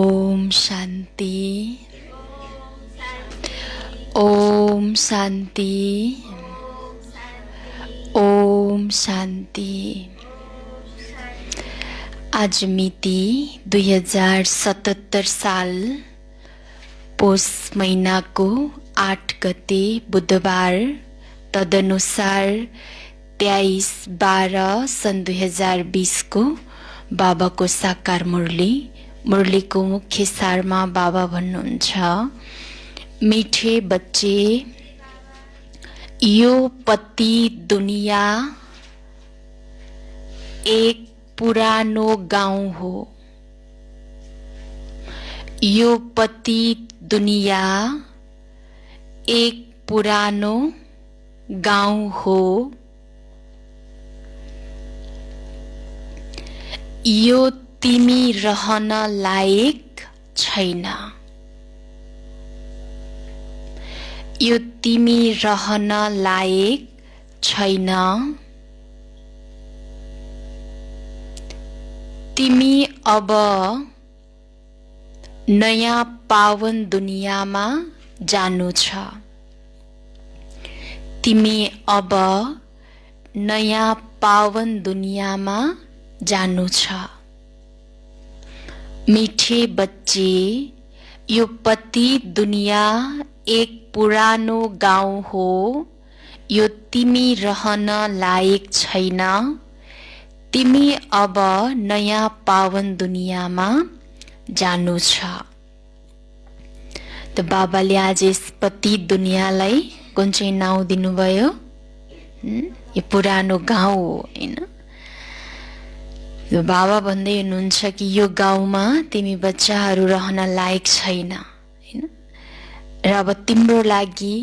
ओम शांति। ओम शांति। ओम शांति। आज मिति 2077 साल पौष महीना को 8 गते बुधबार, तदनुसार 23/12 सन् 2020 को बाबा को साकार मुरली को मुख्य सारमा बाबा भन्नुहुन्छ, मीठे बच्चे, यो पति दुनिया एक पुरानो गाउँ हो। यो पति दुनिया एक पुरानो गाउँ हो। यो तिमी रहन लायक छैन। यो तिमी रहन लायक छैन। तिमी अब नयाँ पावन दुनियाँमा जानु छ। तिमी अब नयाँ पावन दुनियाँमा जानु छ। मीठे बच्चे, यो पति दुनिया एक पुरानो गाउँ हो। यो तिमी रहन लायक छैन। तिमी अब नयाँ पावन दुनियाँमा जानु छ। त बाबाले आज यस पति दुनियाँलाई कुन चाहिँ नाउँ दिनुभयो? यो पुरानो गाउँ हो, हैन? बाबा भन्दै हुनुहुन्छ कि यो गाउँमा तिमी बच्चाहरू रहन लायक छैन, हैन? र अब तिम्रो लागि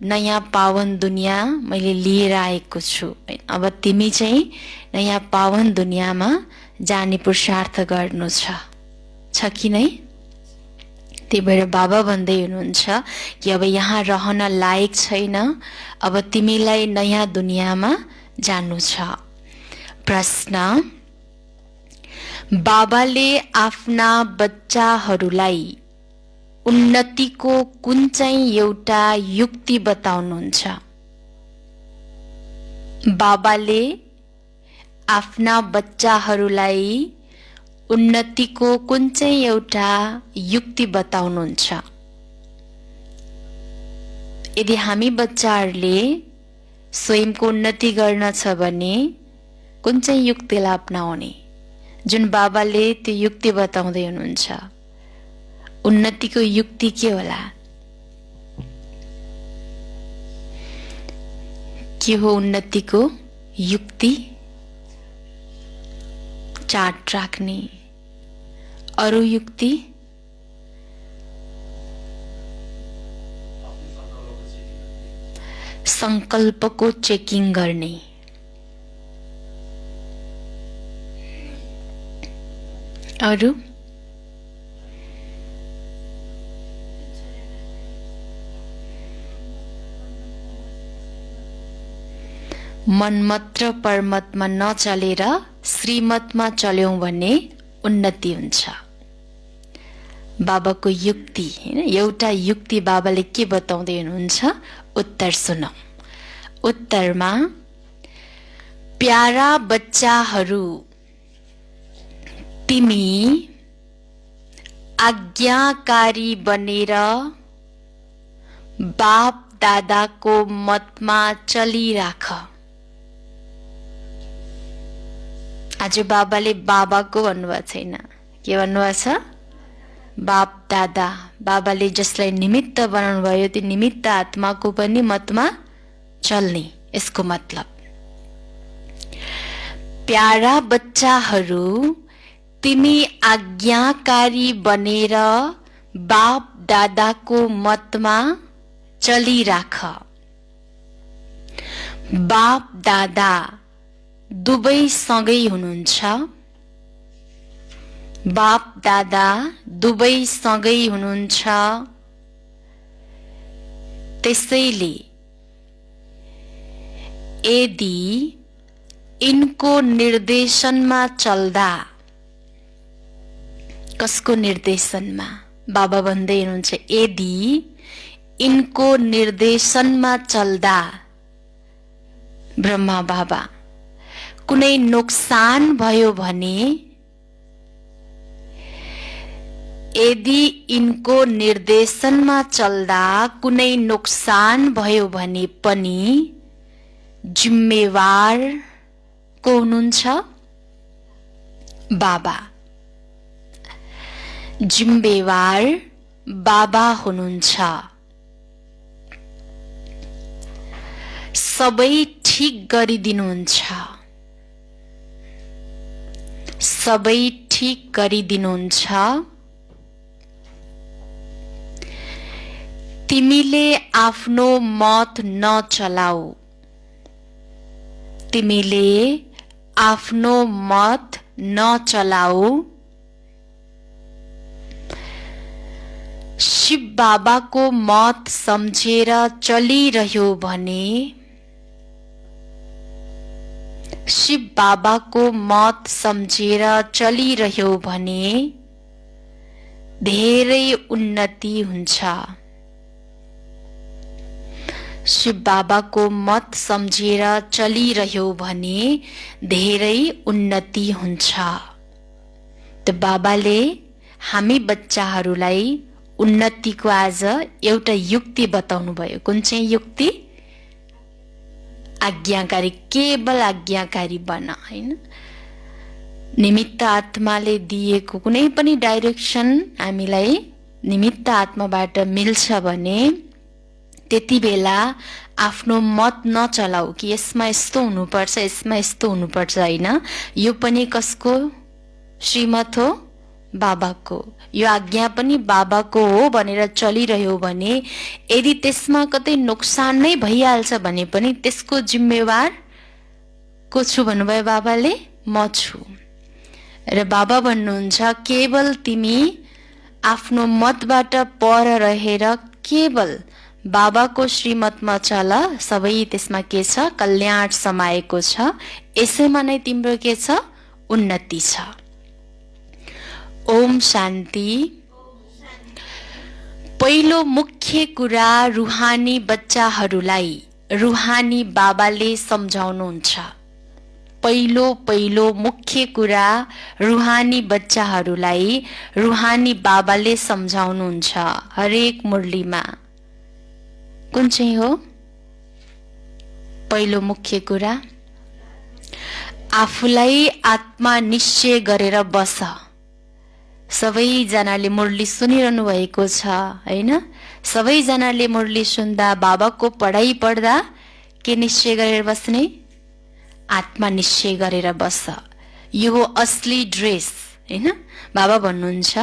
नयाँ पावन दुनियाँ मैले लिएर आएको छु, हैन? अब तिमी चाहिँ नयाँ पावन दुनियाँमा जाने पुरुषार्थ गर्नु छ कि नै? त्यही भएर बाबा भन्दै हुनुहुन्छ कि अब यहाँ रहन लायक छैन, अब तिमीलाई नयाँ दुनियाँमा जानु छ। प्रश्न: बाबाले आफ्ना बच्चाहरूलाई उन्नतिको कुन चाहिँ एउटा युक्ति बताउनुहुन्छ? बाबाले आफ्ना बच्चाहरूलाई उन्नतिको कुन चाहिँ एउटा युक्ति बताउनुहुन्छ? यदि हामी बच्चाहरूले स्वयंको उन्नति गर्न छ भने कुन चाहिँ युक्तिलाई अपनाउने? जुन बाबाले त्यो युक्ति बताउँदै हुनुहुन्छ, उन्नतिको युक्ति के होला? के हो उन्नतिको युक्ति? चार्ट राख्ने। अरु युक्ति? संकल्पको चेकिङ गर्ने। अरु? मनमत परमतमा नचलेर श्रीमतमा चल्यौं भने उन्नति हुन्छ। बाबाको युक्ति, हैन? एउटा युक्ति बाबाले के बताउँदै हुनुहुन्छ? उत्तर सुनौ। उत्तरमा, प्यारा बच्चाहरू, तिमी आज्ञाकारी बनेर बाप दादाको मतमा चलिराख। आज बाबाले बाबाको भन्नुभएको छैन, के भन्नुभएको छ? बाप दादा। बाबाले जसलाई निमित्त बनाउनु भयो त्यो निमित्त आत्माको पनि मतमा चल्ने, यसको मतलब। प्यारा बच्चाहरू, तिमी आज्ञाकारी बनेर बाप दादाको मतमा चलिराख। बाप दादा दुवै सँगै हुनुहुन्छ। बाप दादा दुवै सँगै हुनुहुन्छ। त्यसैले यदि इनको निर्देशनमा चल्दा कसको निर्देशनमा? बाबा भन्दै हुनुहुन्छ यदि यिनको निर्देशनमा चल्दा ब्रह्मा बाबा कुनै नोक्सान भयो भने, यदि यिनको निर्देशनमा चल्दा कुनै नोक्सान भयो भने पनि जिम्मेवार को हुनुहुन्छ? बाबा। जिम्मेवार बाबा हुनुहुन्छ। सबै ठीक गरिदिनुहुन्छ। सबै ठीक गरिदिनुहुन्छ। तिमीले आफ्नो मत नचलाऊ। तिमीले आफ्नो मत नचलाऊ। शिव बाबाको मत सम्झेर चलिरह्यो भने, शिव बाबाको मत सम्झेर चलिरह्यो भने धेरै उन्नति हुन्छ। शिव बाबाको मत सम्झेर चलिरह्यो भने धेरै उन्नति हुन्छ। त बाबाले हामी बच्चाहरूलाई उन्नतिको आज एउटा युक्ति बताउनु भयो। कुन चाहिँ युक्ति? आज्ञाकारी, केवल आज्ञाकारी बन, हैन? निमित्त आत्माले दिएको कुनै पनि डाइरेक्सन हामीलाई निमित्त आत्माबाट मिल्छ भने त्यति बेला आफ्नो मत नचलाऊ कि यसमा यस्तो हुनुपर्छ, यसमा यस्तो हुनुपर्छ, हैन? यो पनि कसको श्रीमत हो? बाबाको। यो आज्ञा पनि बाबाको हो भनेर चलिरह्यो भने यदि त्यसमा कतै नोक्सान नै भइहाल्छ भने पनि त्यसको जिम्मेवार को छु भन्नुभयो बाबाले? म छु। र बाबा भन्नुहुन्छ केवल तिमी आफ्नो मतबाट पर रहेर केवल बाबाको श्रीमतमा चल, सबै त्यसमा के छ? कल्याण समाएको छ। यसैमा नै तिम्रो के छ? उन्नति छ। ओम शान्ति। पहिलो मुख्य कुरा रुहानी बच्चाहरूलाई रुहानी बाबाले सम्झाउनुहुन्छ। पहिलो मुख्य कुरा रुहानी बच्चाहरूलाई रुहानी बाबाले सम्झाउनुहुन्छ हरेक मुरलीमा। कुन चाहिँ हो पहिलो मुख्य कुरा? आफूलाई आत्मा निश्चय गरेर बस। सबैजनाले मुरली सुनिरहनु भएको छ, हैन? सबैजनाले मुरली सुन्दा बाबाको पढाइ पढ्दा के निश्चय गरेर बस्ने? आत्मा निश्चय गरेर बस। यो हो असली ड्रेस, हैन? बाबा भन्नुहुन्छ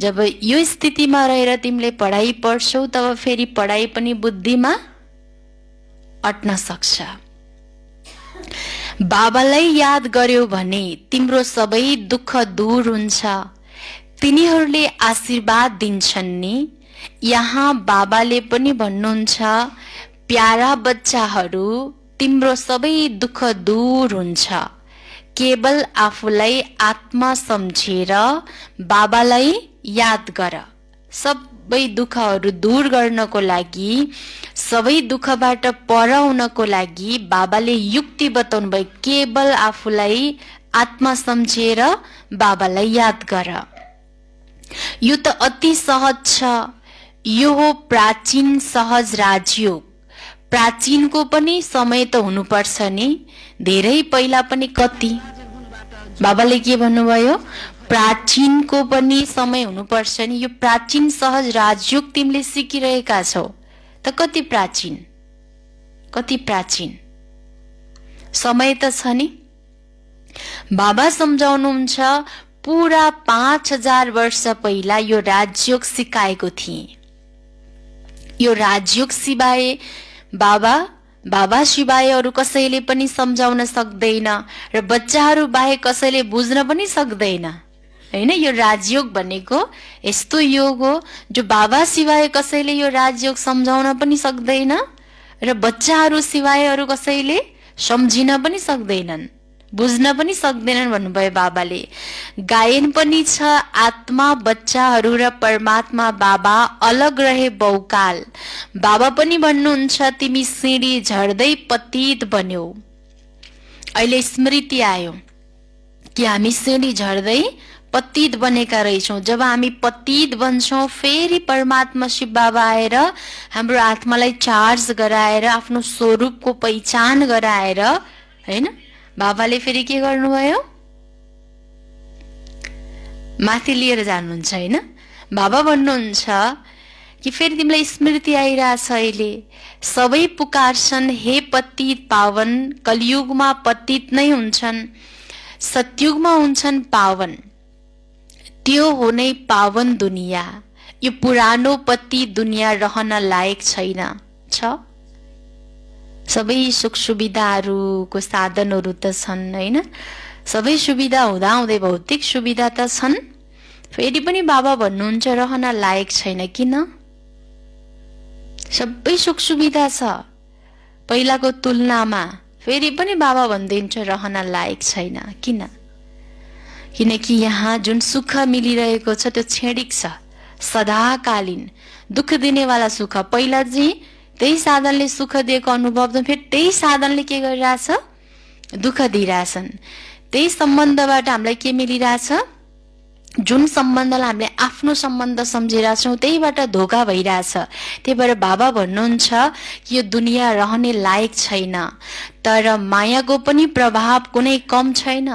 जब यो स्थितिमा रहेर तिमीले पढाइ पढ्छौ तब फेरि पढाइ पनि बुद्धिमा अट्न सक्छ। बाबालाई याद गर्यो भने तिम्रो सबै दुःख दूर हुन्छ। तिनीहरूले आशीर्वाद दिन्छन् नि। यहाँ बाबाले पनि भन्नुहुन्छ प्यारा बच्चाहरू तिम्रो सबै दुःख दूर हुन्छ। केवल आफूलाई आत्मा सम्झेर बाबालाई याद गर। सबै दुःखहरू दूर गर्नको लागि, सबै दुःखबाट पराउनको लागि बाबाले युक्ति बताउनु भयो। केवल आफूलाई आत्मा सम्झेर बाबालाई याद गर। यो त अति सहज छ। यो हो प्राचीन सहज राजयोग। प्राचीनको पनि समय त हुनुपर्छ नि। धेरै पहिला पनि कति बाबाले के भन्नुभयो? प्राचीनको पनि समय हुनुपर्छ नि। यो प्राचीन सहज राजयोग तिमीले सिकिरहेका छौ त कति प्राचीन, कति प्राचीन समय त छ नि। बाबा सम्झाउनुहुन्छ पुरा 5000 वर्ष पहिला यो राजयोग सिकाएको थिए। यो राजयोग सिवाय बाबा सिवाय अरू कसैले पनि सम्झाउन सक्दैन र बच्चाहरू बाहेक कसैले बुझ्न पनि सक्दैन, हैन? यो राजयोग भनेको यस्तो योग हो जो बाबा सिवाय कसैले यो राजयोग सम्झाउन पनि सक्दैन र बच्चाहरू सिवाय अरू कसैले सम्झिन पनि सक्दैनन्। बुझ्न पनि सक्दैनन् भन्नुभयो बाबाले। गायन पनि छ, आत्मा बच्चाहरू र परमात्मा बाबा अलग रहे बहुकाल। बाबा पनि भन्नुहुन्छ तिमी सिँढी झर्दै पतित बन्यौ। अहिले स्मृति आयो कि हामी सिँढी झर्दै पतित बनेका रहेछौँ। जब हामी पतित बन्छौँ फेरि परमात्मा शिव बाबा आएर हाम्रो आत्मालाई चार्ज गराएर आफ्नो स्वरूपको पहिचान गराएर, हैन, बाबाले फेरि के गर्नुभयो, माथि लिएर जानुहुन्छ। हैन, बाबा भन्नुहुन्छ कि फेरि तिमीलाई स्मृति आइरहेछ। अहिले सबै पुकार्छन् हे पतित पावन। कलियुगमा पतित नै हुन्छन्, सतयुगमा हुन्छन् पावन। त्यो हो नै पावन दुनिया। यो पुरानो पतित दुनिया रहन लायक छैन। छ सबै सुख सुविधाहरूको साधनहरू त छन्, हैन, सबै सुविधा हुँदा हुँदै भौतिक सुविधा त छन्, फेरि पनि बाबा भन्नुहुन्छ रहन लायक छैन। किन? सबै सुख सुविधा छ पहिलाको तुलनामा, फेरि पनि बाबा भन्दिन्छ रहन लायक छैन। किन? किनकि यहाँ जुन सुख मिलिरहेको छ त्यो क्षणिक छ, सदाकालीन दुःख दिनेवाला सुख। पहिला चाहिँ त्यही साधनले सुख दिएको अनुभव त फेरि त्यही साधनले के गरिरहेछ, दुःख दिइरहेछन्। त्यही सम्बन्धबाट हामीलाई के मिलिरहेछ, जुन सम्बन्धलाई हामीले आफ्नो सम्बन्ध सम्झिरहेछौँ त्यहीबाट धोका भइरहेछ। त्यही भएर बाबा भन्नुहुन्छ कि यो दुनियाँ रहने लायक छैन, तर मायाको पनि प्रभाव कुनै कम छैन।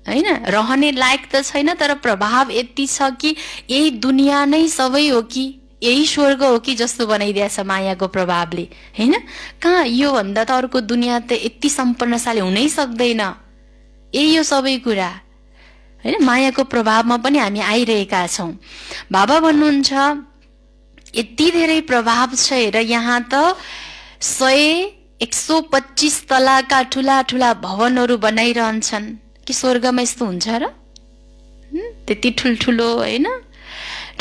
हैन, रहने लायक त छैन तर प्रभाव यति छ कि यही दुनियाँ नै सबै हो कि यही स्वर्ग हो कि जस्तो बनाइदिएछ मायाको प्रभावले। हैन, कहाँ यो भन्दा त अर्को दुनियाँ त यति सम्पन्नशाली हुनै सक्दैन। यही हो सबै कुरा, हैन, मायाको प्रभावमा पनि हामी आइरहेका छौँ। बाबा भन्नुहुन्छ यति धेरै प्रभाव छ हेर, यहाँ त 100-125 तलाका ठुला ठुला भवनहरू बनाइरहन्छन्। कि स्वर्गमा यस्तो हुन्छ र? त्यति ठुल्ठुलो, हैन,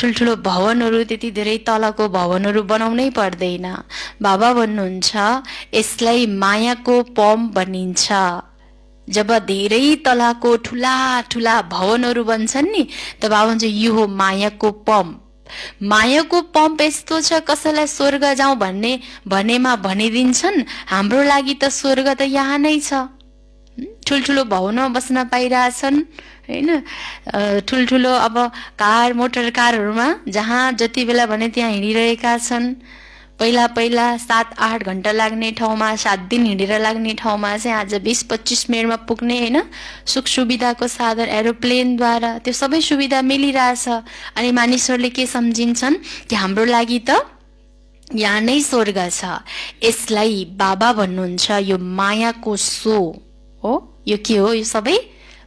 ठुल्ठुलो भवनहरू, त्यति धेरै तलको भवनहरू बनाउनै पर्दैन। बाबा भन्नुहुन्छ यसलाई मायाको पम्प भनिन्छ। जब धेरै तलाको ठुला ठुला भवनहरू बन्छन् नि, त बाबा भन्छ यो हो मायाको पम्प। मायाको पम्प यस्तो छ, कसैलाई स्वर्ग जाउँ भनेमा भनिदिन्छन् हाम्रो लागि त स्वर्ग त यहाँ नै छ। ठुल्ठुलो भवनमा बस्न पाइरहेछन्, हैन, ठुल्ठुलो अब कार मोटर कारहरूमा जहाँ जति बेला भने त्यहाँ हिँडिरहेका छन्। पहिला 7-8 घण्टा लाग्ने ठाउँमा 7 दिन हिँडेर लाग्ने ठाउँमा चाहिँ आज 20-25 मिनटमा पुग्ने, हैन, सुख सुविधाको साधन एरोप्लेनद्वारा त्यो सबै सुविधा मिलिरहेछ। अनि मानिसहरूले के सम्झिन्छन् कि हाम्रो लागि त यहाँ नै स्वर्ग छ। यसलाई बाबा भन्नुहुन्छ यो मायाको सो हो। यो के हो? यो सबै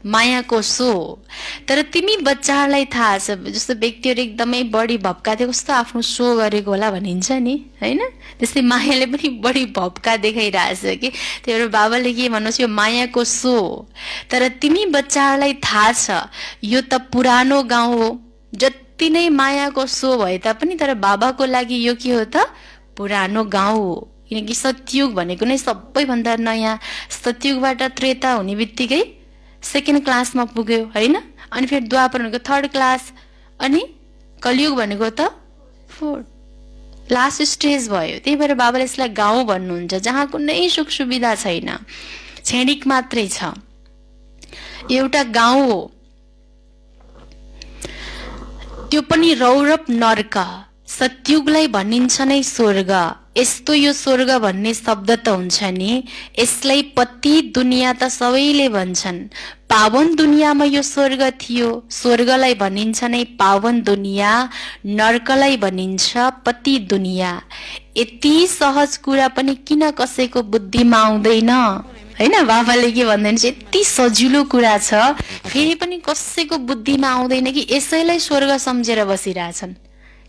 मायाको सो। तर तिमी बच्चाहरूलाई थाहा छ, जस्तो व्यक्तिहरू एकदमै बढी भप्का थियो कस्तो आफ्नो सो गरेको होला भनिन्छ नि, हैन, त्यस्तै मायाले पनि बढी भप्का देखाइरहेछ कि। त्यही भएर बाबाले के भन्नुहोस्, यो मायाको सो। तर तिमी बच्चाहरूलाई थाहा छ यो त पुरानो गाउँ हो। जति नै मायाको सो भए तापनि तर बाबाको लागि यो के हो त? पुरानो गाउँ हो। किनकि सतयुग भनेको नै सबैभन्दा नयाँ। सतयुगबाट त्रेता हुने बित्तिकै 2nd क्लासमा पुग्यो, हैन, अनि फेरि द्वापर भनेको 3rd क्लास, अनि कलियुग भनेको त 4th लास्ट स्टेज भयो। त्यही भएर बाबाले यसलाई गाउँ भन्नुहुन्छ जहाँ कुनै सुख सुविधा छैन, क्षणिक मात्रै छ। एउटा गाउँ हो, त्यो पनि रौरव नर्क। सतयुगलाई भनिन्छ नै स्वर्ग। यस्तो यो स्वर्ग भन्ने शब्द त हुन्छ नि, यसलाई पति दुनियाँ त सबैले भन्छन्। पावन दुनियाँमा यो स्वर्ग थियो। स्वर्गलाई भनिन्छ नै पावन दुनियाँ, नर्कलाई भनिन्छ पति दुनियाँ। यति सहज कुरा पनि किन कसैको बुद्धिमा आउँदैन, हैन? बाबाले के भन्दैछ, यति सजिलो कुरा छ फेरि पनि कसैको बुद्धिमा आउँदैन कि यसैलाई स्वर्ग सम्झेर बसिरहेछन्।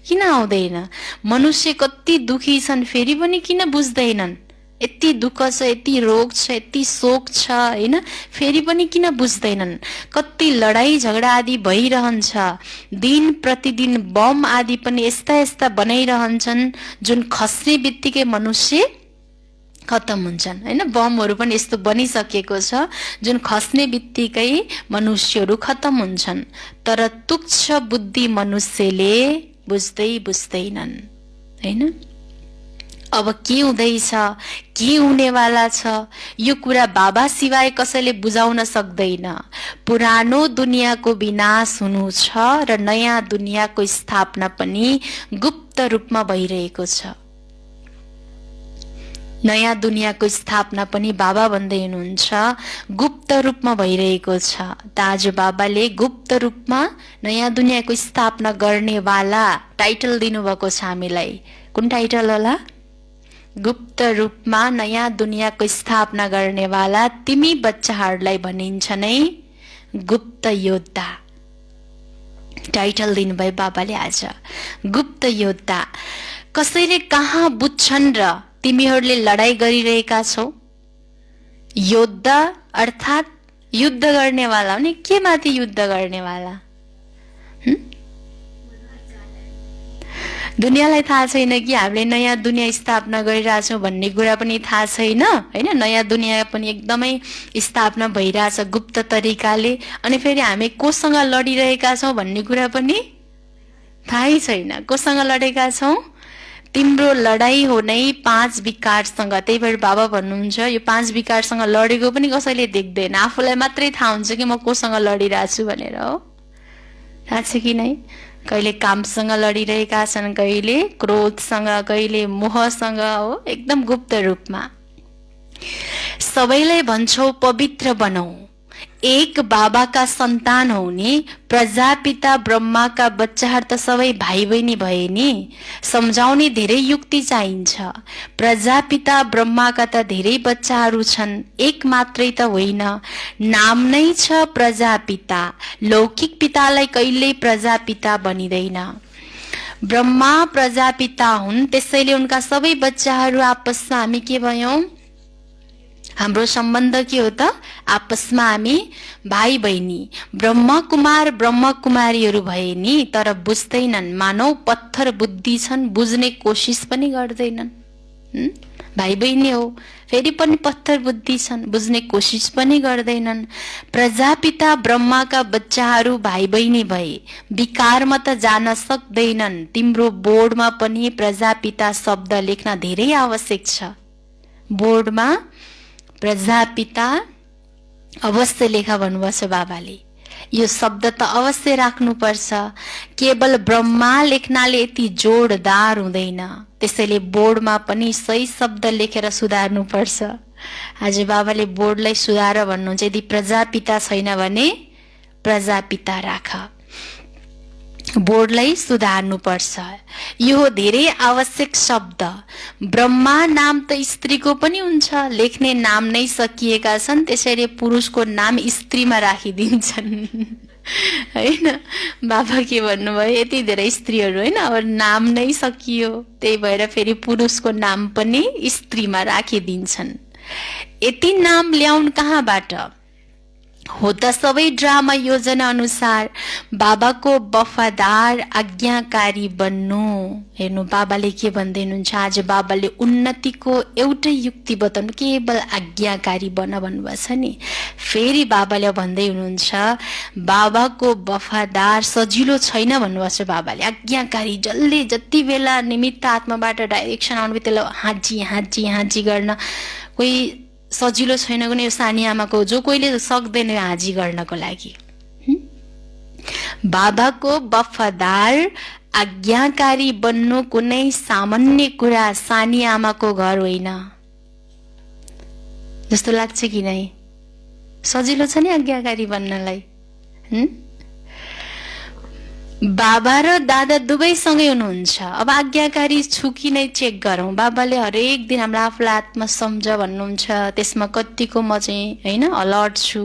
किन आउँदैन? मनुष्य कति दुखी छन् फेरि पनि किन बुझ्दैनन्? यति दुःख छ, यति रोग छ, यति शोक छ, हैन, फेरि पनि किन बुझ्दैनन्? कति लडाई झगडा आदि भइरहन्छ, दिन प्रतिदिन बम आदि पनि यस्ता यस्ता बनाइरहन्छन् जुन खस्ने बित्तिकै मनुष्य खत्तम हुन्छन् हैन। बमहरू पनि यस्तो बनिसकेको छ जुन खस्ने बित्तिकै मनुष्यहरू खत्तम हुन्छन्, तर तुच्छ बुद्धि मनुष्यले बुझ्दैनन् हैन। अब के हुँदैछ, के हुनेवाला छ, यो कुरा बाबा सिवाय कसैले बुझाउन सक्दैन। पुरानो दुनियाँको विनाश हुनु छ र नयाँ दुनियाँको स्थापना पनि गुप्त रूपमा भइरहेको छ। नयाँ दुनियाँको स्थापना पनि बाबा भन्दै हुनुहुन्छ गुप्त रूपमा भइरहेको छ। त आज बाबाले गुप्त रूपमा नयाँ दुनियाँको स्थापना गर्नेवाला टाइटल दिनुभएको छ हामीलाई। कुन टाइटल होला? गुप्त रूपमा नयाँ दुनियाँको स्थापना गर्नेवाला तिमी बच्चाहरूलाई भनिन्छ नै गुप्त योद्धा। टाइटल दिनुभयो बाबाले आज, गुप्त योद्धा। कसैले कहाँ बुझ्छन् र तिमीहरूले लडाई गरिरहेका छौ? योद्धा अर्थात् युद्ध गर्नेवाला। नि के माथि युद्ध गर्नेवाला? दुनियाँलाई थाहा छैन कि हामीले नयाँ दुनियाँ स्थापना गरिरहेछौँ भन्ने कुरा पनि थाहा छैन हैन। नयाँ दुनियाँ पनि एकदमै स्थापना भइरहेछ गुप्त तरिकाले। अनि फेरि हामी कोसँग लडिरहेका छौँ भन्ने कुरा पनि थाहै छैन। कोसँग लडेका छौँ? तिम्रो लडाई हो नै 5 विकारसँग। त्यही भएर बाबा भन्नुहुन्छ यो 5 विकारसँग लडेको पनि कसैले देख्दैन, आफूलाई मात्रै थाहा हुन्छ कि म कोसँग लडिरहेको छु भनेर। हो, थाहा छ कि नै? कहिले कामसँग लडिरहेका छन्, कहिले क्रोधसँग, कहिले मोहसँग। हो, एकदम गुप्त रूपमा। सबैलाई भन्छौ पवित्र बनाऊ, एक बाबाका सन्तान हौ नि। प्रजापिता ब्रह्माका बच्चाहरू त सबै भाइ बहिनी भए नि। सम्झाउने धेरै युक्ति चाहिन्छ। प्रजापिता ब्रह्माका त धेरै बच्चाहरू छन्, एक मात्रै त होइन। नाम नै छ प्रजापिता। लौकिक पितालाई कहिल्यै प्रजापिता बनिँदैन। ब्रह्मा प्रजापिता हुन्, त्यसैले उनका सबै बच्चाहरू आपसमा हामी के भयौं? हाम्रो सम्बन्ध के हो त? आपसमा हामी भाइ बहिनी। ब्रह्म कुमार ब्रह्म कुमारीहरू भए नि, तर बुझ्दैनन्। मानव पत्थर बुद्धि छन्, बुझ्ने कोसिस पनि गर्दैनन्। भाइ बहिनी हो, फेरि पनि पत्थर बुद्धि छन्, बुझ्ने कोसिस पनि गर्दैनन्। प्रजापिता ब्रह्माका बच्चाहरू भाइ बहिनी भए विकारमा त जान सक्दैनन्। तिम्रो बोर्डमा पनि प्रजापिता शब्द लेख्न धेरै आवश्यक छ। बोर्डमा प्रजापिता अवश्य लेखा भन्नुभएको छ बाबाले। यो शब्द त अवश्य राख्नुपर्छ। केवल ब्रह्मा लेख्नाले यति जोडदार हुँदैन, त्यसैले बोर्डमा पनि सही शब्द लेखेर सुधार्नुपर्छ। आज बाबाले बोर्डलाई सुधार भन्नुहुन्छ। यदि प्रजापिता छैन भने प्रजापिता राख, बोर्डलाई सुधार्नुपर्छ। यो धेरै आवश्यक शब्द। ब्रह्मा नाम त स्त्रीको पनि हुन्छ, लेख्ने नाम नै सकिएका छन्, त्यसैले पुरुषको नाम स्त्रीमा राखिदिन्छन् हैन। बाबा के भन्नुभयो? यति धेरै स्त्रीहरू हैन, अब नाम नै सकियो, त्यही भएर फेरि पुरुषको नाम पनि स्त्रीमा राखिदिन्छन्। यति नाम ल्याउन कहाँबाट? हो त सबै ड्रामा योजना अनुसार बाबाको वफादार आज्ञाकारी बन्नु। हेर्नु बाबाले के भन्दै हुनुहुन्छ? आज बाबाले उन्नतिको एउटै युक्ति बताउनु, केवल आज्ञाकारी बन भन्नुभएको छ नि। फेरि बाबाले भन्दै हुनुहुन्छ बाबाको वफादार सजिलो छैन भन्नुभएको छ बाबाले। आज्ञाकारी जसले जति बेला निमित्त आत्माबाट डाइरेक्सन आउनु त्यसलाई हाजी हाजी हाजी गर्न कोही सजिलो छैन कुनै। यो सानी आमाको जो कोहीले सक्दैन हाजी गर्नको लागि। बाबाको वफादार आज्ञाकारी बन्नु कुनै सामान्य कुरा, सानी आमाको घर होइन जस्तो लाग्छ कि नै? सजिलो छ नि आज्ञाकारी बन्नलाई। बाबा र दादा दुवै सँगै हुनुहुन्छ। अब आज्ञाकारी छु कि नै चेक गरौँ। बाबाले हरेक दिन हाम्रो आफूलाई आत्मा सम्झ भन्नुहुन्छ, त्यसमा कतिको म चाहिँ हैन अलर्ट छु।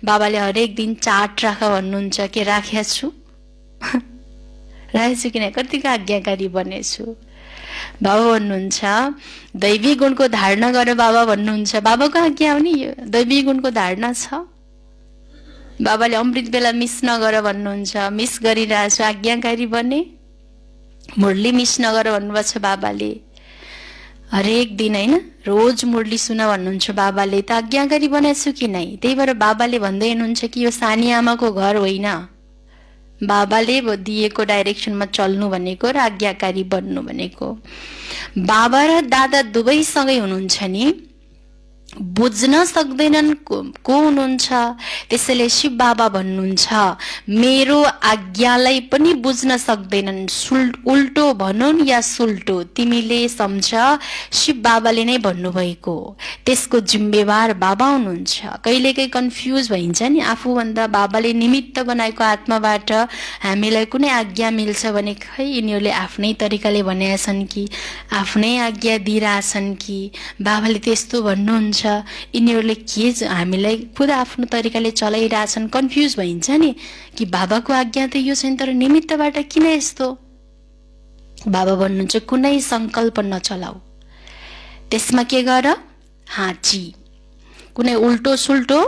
बाबाले हरेक दिन चार्ट राख भन्नुहुन्छ, के राखेको छु? राखेछु कि नै? कतिको आज्ञाकारी बनेछु? बाबा भन्नुहुन्छ दैवी गुणको धारणा गर बाबा भन्नुहुन्छ। बाबाको आज्ञा हो नि यो, दैवी गुणको धारणा छ। बाबाले अमृत बेला मिस नगर भन्नुहुन्छ, मिस गरिरहेको छु, आज्ञाकारी बने। मुरली मिस नगर भन्नुभएको छ बाबाले। हरेक दिन हैन रोज मुरली सुन भन्नुहुन्छ बाबाले त आज्ञाकारी बनाएको छु कि नै। त्यही भएर बाबाले भन्दै हुनुहुन्छ कि यो सानी आमाको घर होइन, बाबाले दिएको डाइरेक्सनमा चल्नु भनेको र आज्ञाकारी बन्नु भनेको। बाबा र दादा दुवै सँगै हुनुहुन्छ नि, बुझ्न सक्दैनन् को हुनुहुन्छ, त्यसैले शिव बाबा भन्नुहुन्छ मेरो आज्ञालाई पनि बुझ्न सक्दैनन्। उल्टो भनौन् या सुल्टो तिमीले सम्झ, शिव बाबाले नै भन्नुभएको, त्यसको जिम्मेवार बाबा हुनुहुन्छ। कहिलेकाहीँ कन्फ्युज भइन्छ नि, आफूभन्दा बाबाले निमित्त बनाएको आत्माबाट हामीलाई कुनै आज्ञा मिल्छ भने खै यिनीहरूले आफ्नै तरिकाले भनेका छन् कि आफ्नै आज्ञा दिइरहेछन् कि बाबाले त्यस्तो भन्नुहुन्छ, यिनीहरूले के हामीलाई खुद आफ्नो तरिकाले चलाइरहेछन्। कन्फ्युज भइन्छ नि कि बाबाको आज्ञा त यो छैन तर निमित्तबाट किन यस्तो। बाबा भन्नुहुन्छ कुनै संकल्प नचलाऊ, त्यसमा के गर हाँची, कुनै उल्टो सुल्टो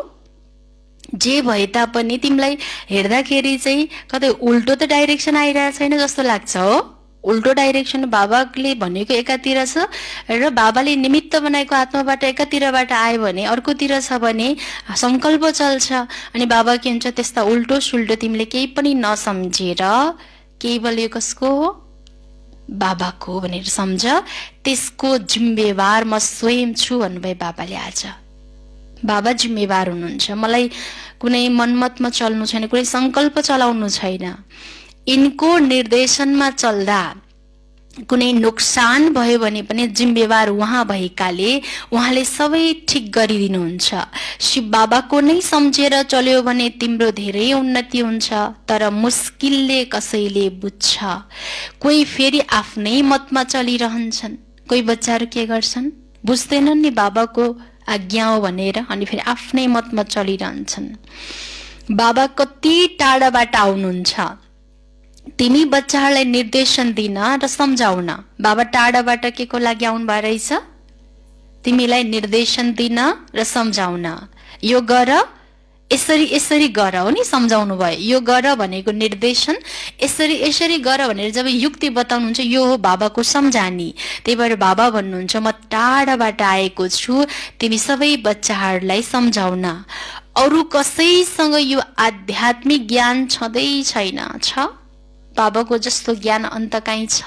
जे भए तापनि तिमीलाई हेर्दाखेरि चाहिँ कतै उल्टो त डाइरेक्सन आइरहेको छैन जस्तो लाग्छ हो। उल्टो डाइरेक्सन बाबाले भनेको एकातिर छ र बाबाले निमित्त बनाएको आत्माबाट एकातिरबाट आयो भने अर्कोतिर छ भने संकल्प चल्छ। अनि बाबा के हुन्छ त्यस्ता उल्टो सुल्टो तिमीले केही पनि नसम्झेर केवल यो कसको हो बाबाको भनेर सम्झ, त्यसको जिम्मेवार म स्वयं छु भन्नुभयो बाबाले। आज बाबा जिम्मेवार हुनुहुन्छ, मलाई कुनै मनमतमा चल्नु छैन, कुनै संकल्प चलाउनु छैन। यिनको निर्देशनमा चल्दा कुनै नोक्सान भयो भने पनि जिम्मेवार उहाँ भएकाले उहाँले सबै ठिक गरिदिनुहुन्छ। शिव बाबाको नै सम्झेर चल्यो भने तिम्रो धेरै उन्नति हुन्छ, तर मुस्किलले कसैले बुझ्छ। कोही फेरि आफ्नै मतमा चलिरहन्छन्, कोही बच्चाहरू के गर्छन् बुझ्दैनन् नि बाबाको आज्ञा हो भनेर, अनि फेरि आफ्नै मतमा चलिरहन्छन्। बाबा कति टाढाबाट आउनुहुन्छ तिमी बच्चाहरूलाई निर्देशन दिन र सम्झाउन। बाबा टाढाबाट के को लागि आउनु भएको रहेछ, तिमीलाई निर्देशन दिन र सम्झाउन। यो गर यसरी यसरी गर हो नि, सम्झाउनु भयो। यो गर भनेको निर्देशन, यसरी यसरी गर भनेर जब युक्ति बताउनुहुन्छ यो हो बाबाको सम्झानी। त्यही भएर बाबा भन्नुहुन्छ म टाढाबाट आएको छु तिमी सबै बच्चाहरूलाई सम्झाउन। अरू कसैसँग यो आध्यात्मिक ज्ञान छँदै छैन। छ बाबाको जस्तो ज्ञान अन्त कहीँ छ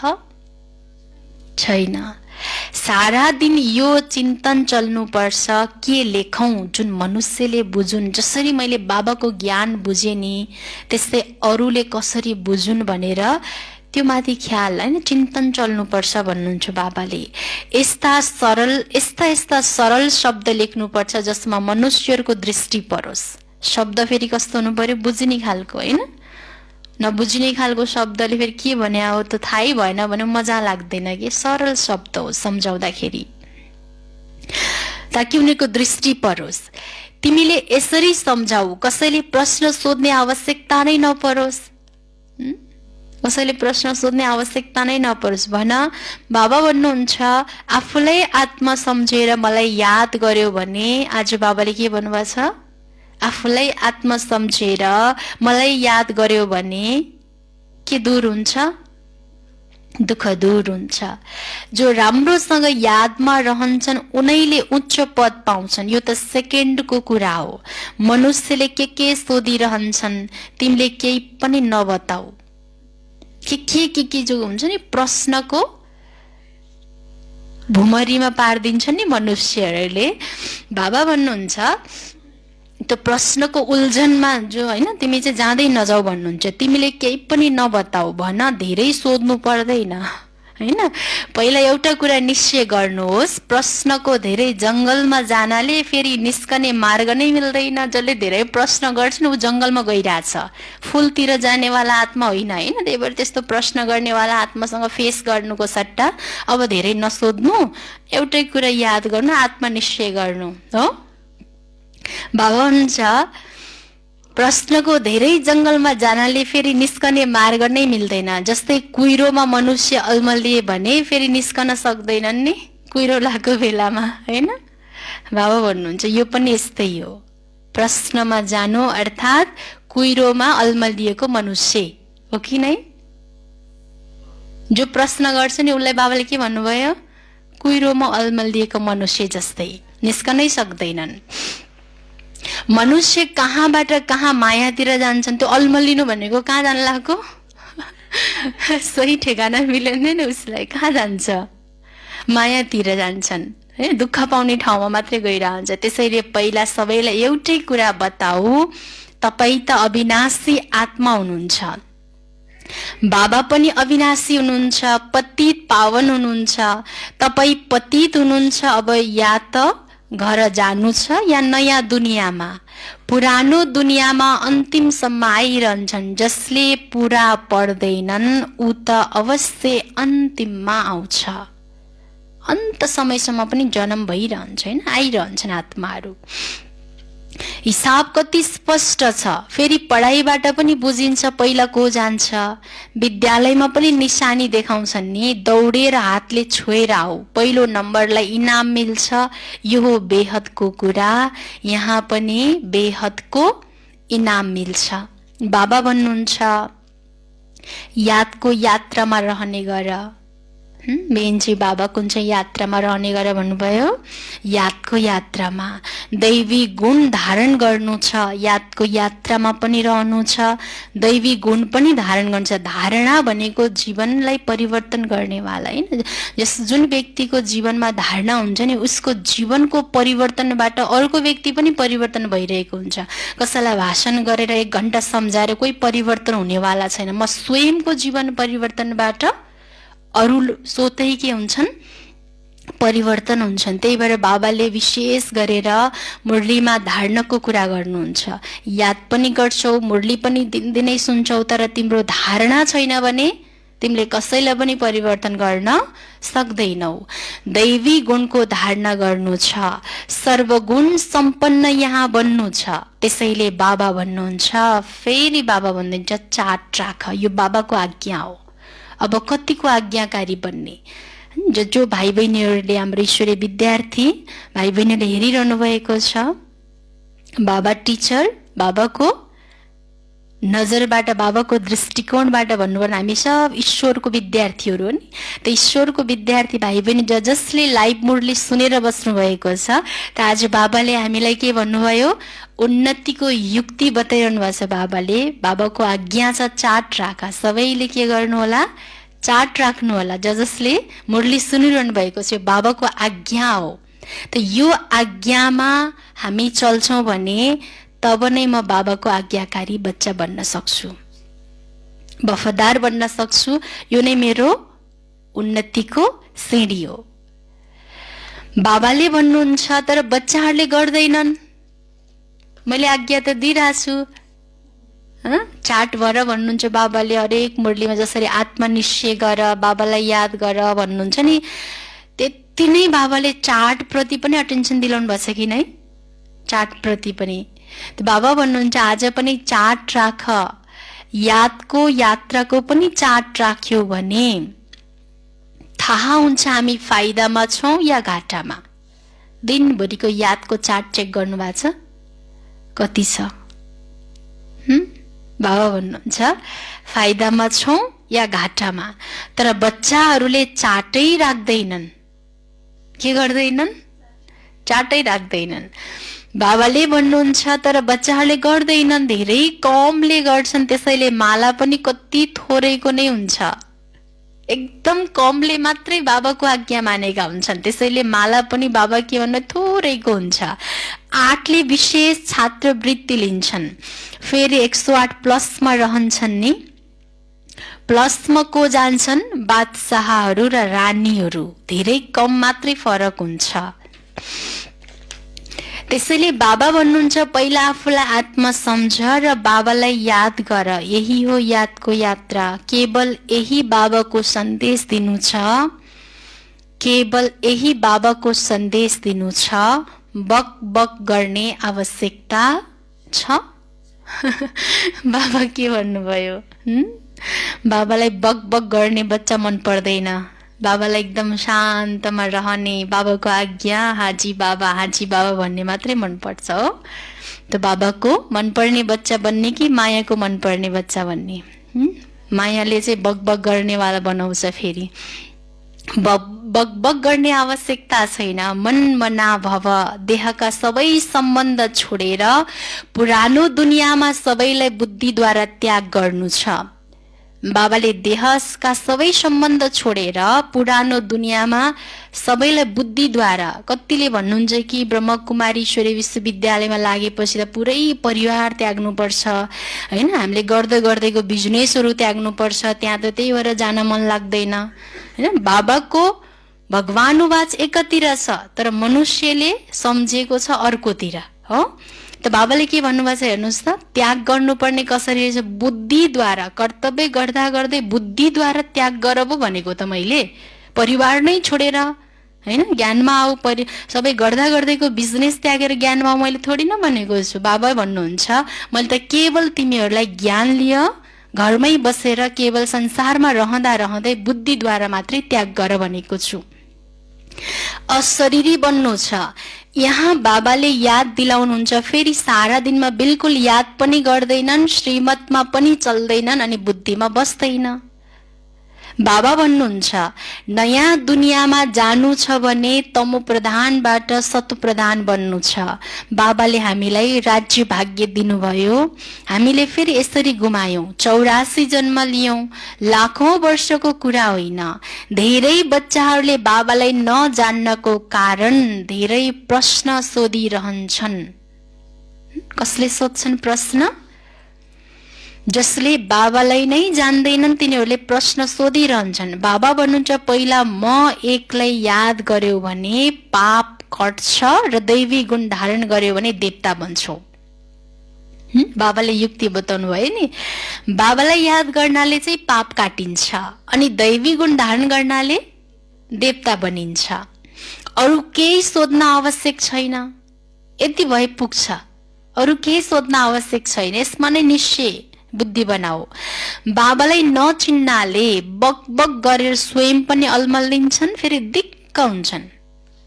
छैन। सारा दिन यो चिन्तन चल्नु पर्छ के लेखौं जुन मनुष्यले बुझुन्। जसरी मैले बाबाको ज्ञान बुझे नि त्यस्तै अरूले कसरी बुझुन् भनेर त्यो माथि ख्याल हैन चिन्तन चल्नु पर्छ भन्नुहुन्छ बाबाले। यस्ता सरल शब्द लेख्नु पर्छ जसमा मनुष्यहरूको दृष्टि परोस्। शब्द फेरि कस्तो हुनु पर्यो बुझ्ने खालको हैन, नबुझ्ने खालको शब्दले फेरि के भने हो त थाहै भएन भने मजा लाग्दैन कि। सरल शब्द हो सम्झाउँदाखेरि ताकि उनीहरूको दृष्टि परोस्। तिमीले यसरी सम्झाऊ, कसैले प्रश्न सोध्ने आवश्यकता नै नपरोस्। कसैले प्रश्न सोध्ने आवश्यकता नै नपरोस् भन। बाबा भन्नुहुन्छ आफूलाई आत्मा सम्झेर मलाई याद गर्यो भने, आज बाबाले के भन्नुभएको छ, आफूलाई आत्मा सम्झेर मलाई याद गर्यो भने के दूर हुन्छ, दुःख दूर हुन्छ। जो राम्रोसँग यादमा रहन्छन् उनैले उच्च पद पाउँछन्। यो त सेकेन्डको कुरा हो। मनुष्यले के सोधिरहन्छन् तिमीले केही पनि नबताऊ। के जो हुन्छ नि प्रश्नको भुमरीमा पारिदिन्छन् नि मनुष्यहरूले। बाबा भन्नुहुन्छ त्यो प्रश्नको उल्झनमा जो हैन तिमी चाहिँ जाँदै नजाऊ भन्नुहुन्छ। तिमीले केही पनि नबताऊ भन, धेरै सोध्नु पर्दैन हैन। पहिला एउटा कुरा निश्चय गर्नुहोस्, प्रश्नको धेरै जंगलमा जानाले फेरि निस्कने मार्ग नै मिल्दैन। जसले धेरै प्रश्न गर्छन् ऊ जंगलमा गइरहेछ, फूलतिर जानेवाला आत्मा होइन हैन। त्यही भएर त्यस्तो प्रश्न गर्नेवाला आत्मासँग फेस गर्नुको सट्टा अब धेरै नसोध्नु, एउटै कुरा याद गर्नु, आत्मा निश्चय गर्नु हो। बाबा हुन्छ प्रश्नको धेरै जंगलमा जानाले फेरि निस्कने मार्ग नै मिल्दैन। जस्तै कुहिरोमा मनुष्य अल्मलिए भने फेरि निस्कन सक्दैनन् नि कुहिरो लागेको बेलामा हैन। बाबा भन्नुहुन्छ यो पनि यस्तै हो। प्रश्नमा जानु अर्थात् कुहिरोमा अल्मलिएको मनुष्य हो कि नै। जो प्रश्न गर्छ नि उसलाई बाबाले के भन्नुभयो, कुहिरोमा अल्मलिएको मनुष्य जस्तै निस्कनै सक्दैनन्। मनुष्य कहाँबाट कहाँ मायातिर जान्छन्, त्यो अल्मलिनु भनेको कहाँ जान लागेको? सही ठेगाना मिल्दैन उसलाई, कहाँ जान्छ? मायातिर जान्छन् है, दुःख पाउने ठाउँमा मात्रै गइरहन्छ। त्यसैले पहिला सबैलाई एउटै कुरा बताऊ, तपाईँ त अविनाशी आत्मा हुनुहुन्छ, बाबा पनि अविनाशी हुनुहुन्छ, पतित पावन हुनुहुन्छ। तपाईँ पतित हुनुहुन्छ, अब या त घर जानु छ या नयाँ दुनियाँमा। पुरानो दुनियाँमा अन्तिमसम्म आइरहन्छन्, जसले पुरा पढ्दैनन् ऊ त अवश्य अन्तिममा आउँछ। अन्त समयसम्म पनि जन्म भइरहन्छ हैन, आइरहन्छन् आत्माहरू। हिसाब कति स्पष्ट छ। फेरि पढाइबाट पनि बुझिन्छ पहिला को जान्छ। विद्यालयमा पनि निशानी देखाउँछन् नि, दौडेर हातले छोएर आऊ, पहिलो नम्बरलाई इनाम मिल्छ। यो हो बेहदको कुरा, यहाँ पनि बेहदको इनाम मिल्छ। बाबा भन्नुहुन्छ यादको यात्रामा रहने गर। बेन्जी बाबा कुन चाहिँ यात्रामा रहने गर भन्नुभयो? यादको यात्रामा। दैवी गुण धारण गर्नु छ, यादको यात्रामा पनि रहनु छ। दैवी गुण पनि धारण गर्नु छ। धारणा भनेको जीवनलाई परिवर्तन गर्नेवाला हैन। जस जुन व्यक्तिको जीवनमा धारणा हुन्छ नि, उसको जीवनको परिवर्तनबाट अर्को व्यक्ति पनि परिवर्तन भइरहेको हुन्छ। कसैलाई भाषण गरेर 1 घण्टा सम्झाएर कोही परिवर्तन हुनेवाला छैन। म स्वयंको जीवन परिवर्तनबाट अरू सोतै के हुन्छन्? परिवर्तन हुन्छन्। त्यही भएर बाबाले विशेष गरेर मुरलीमा धारणको कुरा गर्नुहुन्छ। याद पनि गर्छौ, मुरली पनि दिनदिनै सुन्छौ, तर तिम्रो धारणा छैन भने तिमीले कसैलाई पनि परिवर्तन गर्न सक्दैनौ। दैवी गुणको धारणा गर्नु छ, सर्वगुण सम्पन्न यहाँ बन्नु छ। त्यसैले बाबा भन्नुहुन्छ, फेरि बाबा भन्नुहुन्छ चाट राख, यो बाबाको आज्ञा हो। अब कतिको आज्ञाकारी बन्ने? जो भाइ बहिनीहरूले, हाम्रो ईश्वरीय विद्यार्थी भाइ बहिनीले हेरिरहनु भएको छ, बाबा टिचर, बाबाको नजरबाट, बाबाको दृष्टिकोणबाट भन्नुभयो, हामी सब ईश्वरको विद्यार्थीहरू हो नि। त ईश्वरको विद्यार्थी भाइ बहिनी जसले लाइभ मुरली सुनेर बस्नु भएको छ, त आज बाबाले हामीलाई के भन्नुभयो? उन्नतिको युक्ति बताइरहनु भएको छ बाबाले। बाबाको आज्ञा छ चाट राख, सबैले के गर्नु होला? चाट राख्नु होला। जसले मुरली सुनिरहनु भएको छ, बाबाको आज्ञा हो। त यो आज्ञामा हामी चल्छौं भने तब नै म बाबाको आज्ञाकारी बच्चा बन्न सक्छु, वफादार बन्न सक्छु। यो नै मेरो उन्नतिको सिंढी हो। बाबाले भन्नुहुन्छ तर बच्चाहरूले गर्दैनन्। मैले आज्ञा त दिइराछु, चाट भर भन्नुहुन्छ बाबाले। हरेक मुरलीमा जसरी आत्मनिश्चय गर, बाबालाई याद गर भन्नुहुन्छ नि, त्यति नै बाबाले चाट प्रति पनि अटेन्सन दिलाउनु भएको छ कि नै? चाट प्रति पनि बाबा भन्नुहुन्छ आज पनि चाट राख। यादको यात्राको पनि चाट राख्यो भने थाहा हुन्छ हामी फाइदामा छौं या घाटामा। दिनभरिको यादको चाट चेक गर्नु भएको छ? कति छ? बाबा भन्नुहुन्छ फाइदामा छौं या घाटामा। तर बच्चाहरूले चाटै राख्दैनन्। के गर्दैनन्? चाटै राख्दैनन्। बाबाले भन्नुहुन्छ तर बच्चाहरूले गर्दैनन्, धेरै कमले गर्छन्। त्यसैले माला पनि कति थोरैको नै हुन्छ, एकदम कमले मात्रै बाबाको आज्ञा मानेका हुन्छन्। त्यसैले माला पनि बाबा के भन्नु थोरैको हुन्छ। 8ले विशेष छात्रवृत्ति लिन्छन्, फेरि 108 प्लसमा रहन्छन् नि। प्लसमा को जान्छन्? बादशाहहरू र रानीहरू, धेरै कम मात्रै फरक हुन्छ। त्यसैले बाबा भन्नुहुन्छ पहिला आफूलाई आत्मा सम्झ र बाबालाई याद गर। यही हो यादको यात्रा। केवल यही बाबाको सन्देश दिनु छ, केवल यही बाबाको सन्देश दिनु छ। बक बक गर्ने आवश्यकता छ? बाबा के भन्नुभयो? बाबालाई बक बक गर्ने बच्चा मन पर्दैन। बाबालाई एकदम शान्तमा रहने, बाबाको आज्ञा हाजी बाबा भन्ने मात्रै मन पर्छ हो। त बाबाको मनपर्ने बच्चा बन्ने कि मायाको मनपर्ने बच्चा बन्ने? मायाले चाहिँ बक बक गर्नेवाला बनाउँछ। फेरि बगबग गर्ने आवश्यकता छैन। मन मना भव, देहका सबै सम्बन्ध छोडेर पुरानो दुनियाँमा सबैलाई बुद्धिद्वारा त्याग गर्नु छ। बाबाले देहका सबै सम्बन्ध छोडेर पुरानो दुनियाँमा सबैलाई बुद्धिद्वारा, कतिले भन्नुहुन्छ कि ब्रह्मकुमारी ईश्वरीय विश्वविद्यालयमा लागेपछि त पुरै परिवार त्याग्नुपर्छ हैन, हामीले गर्दै गर्दैको बिजनेसहरू त्याग्नुपर्छ, त्यहाँ त त्यही भएर जान मन लाग्दैन हैन। बाबाको भगवानुवाच एकातिर छ तर मनुष्यले सम्झेको छ अर्कोतिर हो। त बाबाले के भन्नुभएको छ हेर्नुहोस् त, त्याग गर्नुपर्ने कसरी रहेछ, बुद्धिद्वारा। कर्तव्य गर्दा गर्दै बुद्धिद्वारा त्याग गर पो भनेको त मैले, परिवार नै छोडेर हैन, ज्ञानमा आऊ, सबै गर्दा गर्दैको बिजनेस त्यागेर ज्ञानमा आऊ मैले थोडी न भनेको छु। बाबा भन्नुहुन्छ मैले त केवल तिमीहरूलाई ज्ञान लिय घरमै बसेर केवल संसारमा रहँदा रहँदै बुद्धिद्वारा मात्रै त्याग गर भनेको छु। अशरीरी बन्नु छ। यहाँ बाबाले याद दिलाउनुहुन्छ, फेरि सारा दिनमा बिल्कुल याद पनि गर्दैनन्, श्रीमतमा पनि चल्दैनन् अनि बुद्धिमा बस्दैन। बाबा भन्नुहुन्छ नयाँ दुनियाँमा जानु छ भने तमो प्रधानबाट सतो प्रधान बन्नु छ। बाबाले हामीलाई राज्य भाग्य दिनुभयो, हामीले फेरि यसरी गुमायौं। 84 जन्म लियौं, लाखौं वर्षको कुरा होइन। धेरै बच्चाहरूले बाबालाई नजान्नको कारण धेरै प्रश्न सोधिरहन्छन्। कसले सोध्छन् प्रश्न? जसले बाबालाई नै जान्दैनन् तिनीहरूले प्रश्न सोधिरहन्छन्। बाबा भन्नुहुन्छ पहिला म एकलाई याद गर्यो भने पाप कट्छ र दैवी गुण धारण गर्यो भने देवता बन्छौ। बाबाले युक्ति बताउनु भयो नि, बाबालाई याद गर्नाले चाहिँ पाप काटिन्छ अनि दैवी गुण धारण गर्नाले देवता बनिन्छ। अरु केही सोध्न आवश्यक छैन, यति भए पुग्छ। अरु केही सोध्न आवश्यक छैन, यसमा नै निश्चय बुद्धि बनाऊ। बाबालाई नचिन्नाले बकबक गरेर स्वयं पनि अलमलिन्छन्, फेरि दिक्क हुन्छन्।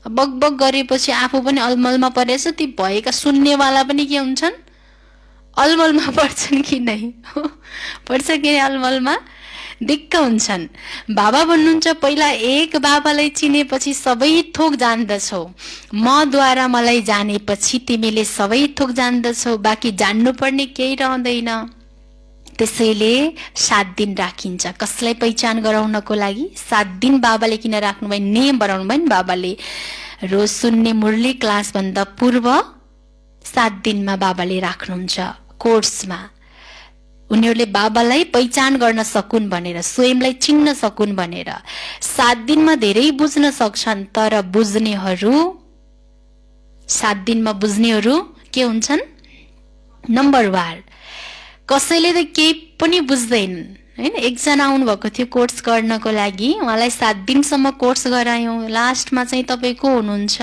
बकबक गरेपछि आफू पनि अलमलमा परेछ, ती भएका सुन्नेवाला पनि के हुन्छन्, अलमलमा पर्छन् कि नै? पर्छ कि नै अलमलमा? दिक्क हुन्छन्। बाबा भन्नुहुन्छ पहिला एक बाबालाई चिनेपछि सबै थोक जान्दछौ, मद्वारा मलाई जानेपछि तिमीले सबै थोक जान्दछौ, बाँकी जान्नुपर्ने केही रहँदैन। त्यसैले 7 दिन राखिन्छ कसलाई पहिचान गराउनको लागि। 7 दिन बाबाले किन राख्नुभयो, नियम बनाउनु भयो नि बाबाले। रोज सुन्ने मुरली क्लास भन्दा पूर्व 7 दिनमा बाबाले राख्नुहुन्छ कोर्समा। उनीहरूले बाबालाई पहिचान गर्न सकुन् भनेर, स्वयंलाई चिन्न सकुन् भनेर। 7 दिनमा धेरै बुझ्न सक्छन्, तर बुझ्नेहरू 7 दिनमा बुझ्नेहरू के हुन्छन्, नम्बरवार। कसैले त केही पनि बुझ्दैनन् हैन। एकजना आउनु भएको थियो कोर्स गर्नको लागि, उहाँलाई 7 दिनसम्म कोर्स गरायौं। लास्टमा चाहिँ तपाईँ को हुनुहुन्छ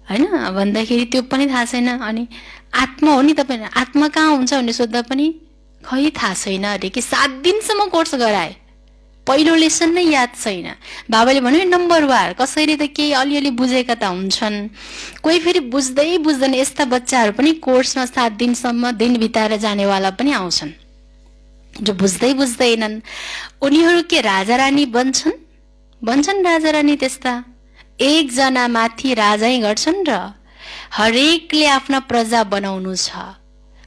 हैन भन्दाखेरि त्यो पनि थाहा छैन। अनि आत्मा हो नि तपाईँ, आत्मा कहाँ हुन्छ भन्ने सोद्धा पनि खै थाहा छैन अरे कि 7 दिनसम्म कोर्स गराए, पहिलो लेसन नै याद छैन। बाबाले भन्यो नम्बरवार। कसैले त केही अलिअलि बुझेका त हुन्छन्, कोही फेरि बुझ्दै बुझ्दैन। यस्ता बच्चाहरू पनि कोर्समा 7 दिनसम्म दिन बिताएर जानेवाला पनि आउँछन् जो बुझ्दै बुझ्दैनन्। उनीहरू के राजा रानी बन्छन्? बन्छन् राजा रानी त्यस्ता। एकजना माथि राजै गर्छन् र हरेकले आफ्ना प्रजा बनाउनु छ।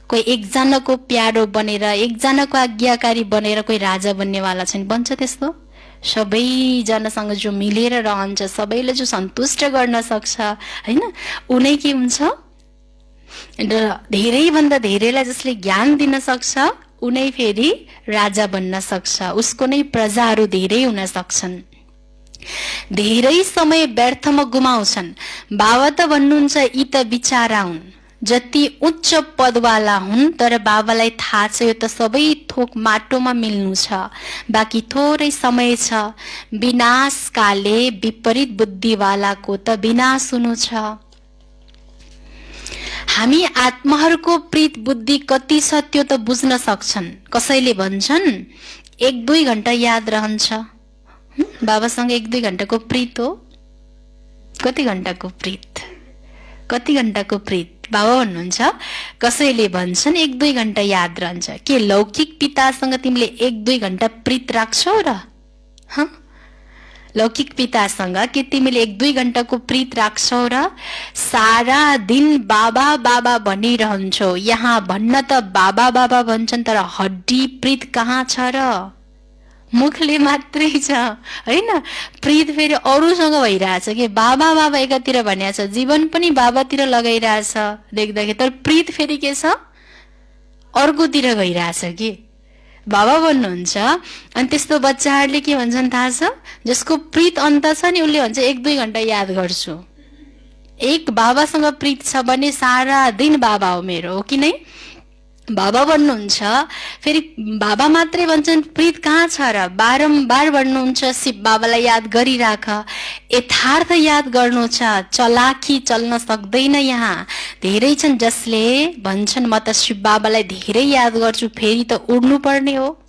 कोही एकजनाको प्यारो बनेर, एकजनाको आज्ञाकारी बनेर कोही राजा बन्नेवाला छैन। बन्छ त्यस्तो? सबैजनासँग जो मिलेर रहन्छ, सबैले जो सन्तुष्ट गर्न सक्छ हैन, उनै के हुन्छ, र धेरैभन्दा धेरैलाई जसले ज्ञान दिन सक्छ उनै फेरि राजा बन्न सक्छ। उसको नै प्रजाहरू धेरै हुन सक्छन्। धेरै समय व्यर्थमा गुमाउँछन्। बाबा त भन्नुहुन्छ यी त विचारा हुन्, जति उच्च पदवाला हुन्, तर बाबालाई थाहा छ यो त सबै थोक माटोमा मिल्नु छ, बाँकी थोरै समय छ। विनाशकाले विपरीत बुद्धिवालाको त विनाश हुनु छ। हामी आत्माहरूको प्रीत बुद्धि कति छ त्यो त बुझ्न सक्छन्। कसैले भन्छन् 1-2 घण्टा याद रहन्छ। बाबासँग 1-2 घण्टाको प्रीत हो। कति घण्टाको प्रीत, कति घण्टाको प्रीत? बाबा भन्नुहुन्छ कसैले भन्छन् 1-2 घण्टा याद रहन्छ। के लौकिक पितासँग तिमीले 1-2 घण्टा प्रीत राख्छौ र? लौकिक पितासँग कि तिमीले 1-2 घण्टाको प्रीत राख्छौ र सारा दिन बाबा बाबा भनिरहन्छौ। यहाँ भन्न त बाबा बाबा भन्छन्, तर हड्डी प्रीत कहाँ छ र? मुखले मात्रै छ हैन। प्रीत फेरि अरूसँग भइरहेछ कि बाबा बाबा एकातिर भनेको छ, जीवन पनि बाबातिर लगाइरहेछ देख्दाखेरि, तर प्रीत फेरि के छ? अर्कोतिर गइरहेछ कि बाबा भन्नुहुन्छ। अनि त्यस्तो बच्चाहरूले के भन्छन् थाहा छ? जसको प्रीत अन्त छ नि उसले भन्छ 1-2 घण्टा याद गर्छु। एक बाबासँग प्रीत छ भने सारा दिन बाबा हो मेरो, हो कि नै? बाबा भन्नुहुन्छ। फेरि बाबा मात्रै भन्छन् प्रीत कहाँ छ र? बारम्बार भन्नुहुन्छ शिव बाबालाई याद गरिराख, यथार्थ याद गर्नु छ, चलाखी चल्न सक्दैन। यहाँ धेरै छन् जसले भन्छन् म त शिव बाबालाई धेरै याद गर्छु, फेरि त उड्नु पर्ने हो।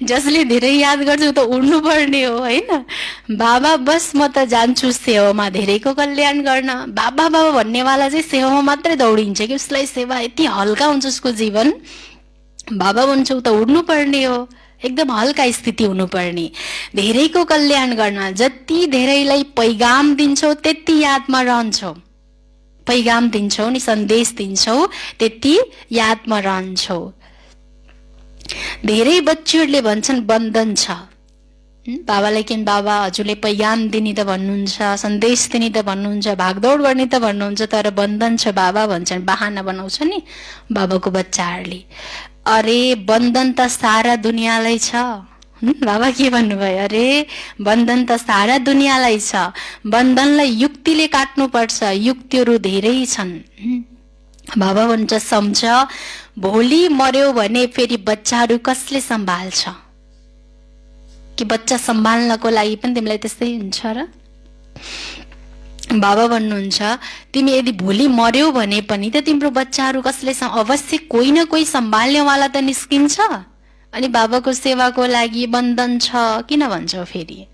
जसले धेरै याद गर्छु त उड्नु पर्ने हो हैन। बाबा बस म त जान्छु सेवामा धेरैको कल्याण गर्न। बाबा बाबा भन्नेवाला चाहिँ सेवामा मात्रै दौडिन्छ कि उसलाई सेवा यति हल्का हुन्छ उसको जीवन। बाबा भन्छौ त उड्नु पर्ने हो, एकदम हल्का स्थिति हुनुपर्ने। धेरैको कल्याण गर्न जति धेरैलाई पैगाम दिन्छौ त्यति यादमा रहन्छौ। पैगाम दिन्छौ नि, सन्देश दिन्छौ, त्यति यादमा रहन्छौ। धेरै बच्चीहरूले भन्छन् बन्धन छ। बाबालाई किन बाबा हजुरले पैगाम दिने त भन्नुहुन्छ, सन्देश दिने त भन्नुहुन्छ, भागदौड गर्ने त भन्नुहुन्छ, तर बन्धन छ बाबा भन्छन्। बहाना बनाउँछ नि बाबाको बच्चाहरूले। अरे बन्धन त सारा दुनियाँलाई छ। बाबा के भन्नुभयो? अरे बन्धन त सारा दुनियाँलाई छ, बन्धनलाई युक्तिले काट्नुपर्छ, युक्तिहरू धेरै छन्। बाबा भन्छ सम्झ, भोलि मर्यो भने फेरि बच्चाहरू कसले सम्हाल्छ? कि बच्चा सम्हाल्नको लागि पनि तिमीलाई त्यस्तै हुन्छ र? बाबा भन्नुहुन्छ तिमी यदि भोलि मर्यो भने पनि त तिम्रो बच्चाहरू कसले अवश्य कोही न कोही सम्हाल्नेवाला त निस्किन्छ। अनि बाबाको सेवाको लागि बन्धन छ किन भन्छौ? फेरि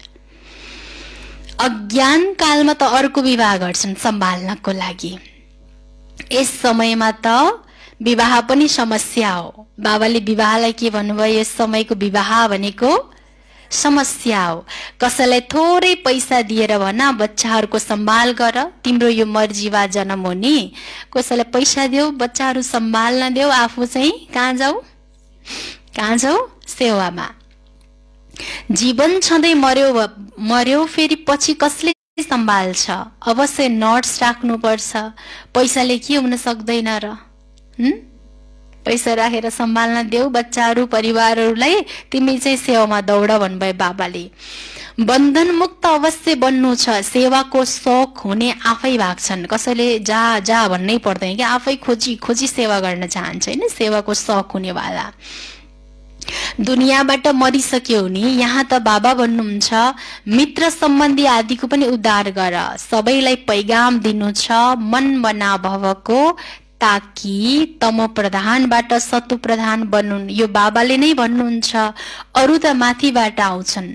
अज्ञान कालमा त अर्को विवाह गर्छन् सम्हाल्नको लागि। यस समयमा त विवाह पनि समस्या हो। बाबाले विवाहलाई के भन्नुभयो? यस समयको विवाह भनेको समस्या हो। कसैलाई थोरै पैसा दिएर भन बच्चाहरूको सम्हाल गर, तिम्रो यो मर्जी वा जन्म हो नि। कसैलाई पैसा देऊ, बच्चाहरू सम्हाल्न देऊ, आफू चाहिँ कहाँ जाऊ? कहाँ जाऊ? सेवामा। जीवन छँदै मर्यो फेरि पछि कसले सम्हाल्छ? अवश्य नर्स राख्नुपर्छ। पैसाले के हुन सक्दैन र? पैसा राखेर सम्हाल्न देऊ बच्चाहरू, परिवारहरूलाई, तिमी चाहिँ सेवामा दौड भन्नुभयो बाबाले। बन्धन मुक्त अवश्य बन्नु छ। सेवाको शौक हुने आफै भाग्छन्। कसैले जा जा भन्नै पर्दैन कि आफै खोजी खोजी सेवा गर्न चाहन्छ हैन। सेवाको शौक हुनेवाला दुनियाँबाट मरिसक्यो नि, यहाँ त बाबा भन्नुहुन्छ मित्र सम्बन्धी आदिको पनि उद्धार गर, सबैलाई पैगाम दिनु छ मन बना भवको, ताकि तम प्रधानबाट सतु प्रधान बनुन्। यो बाबाले नै भन्नुहुन्छ। अरू त माथिबाट आउँछन्,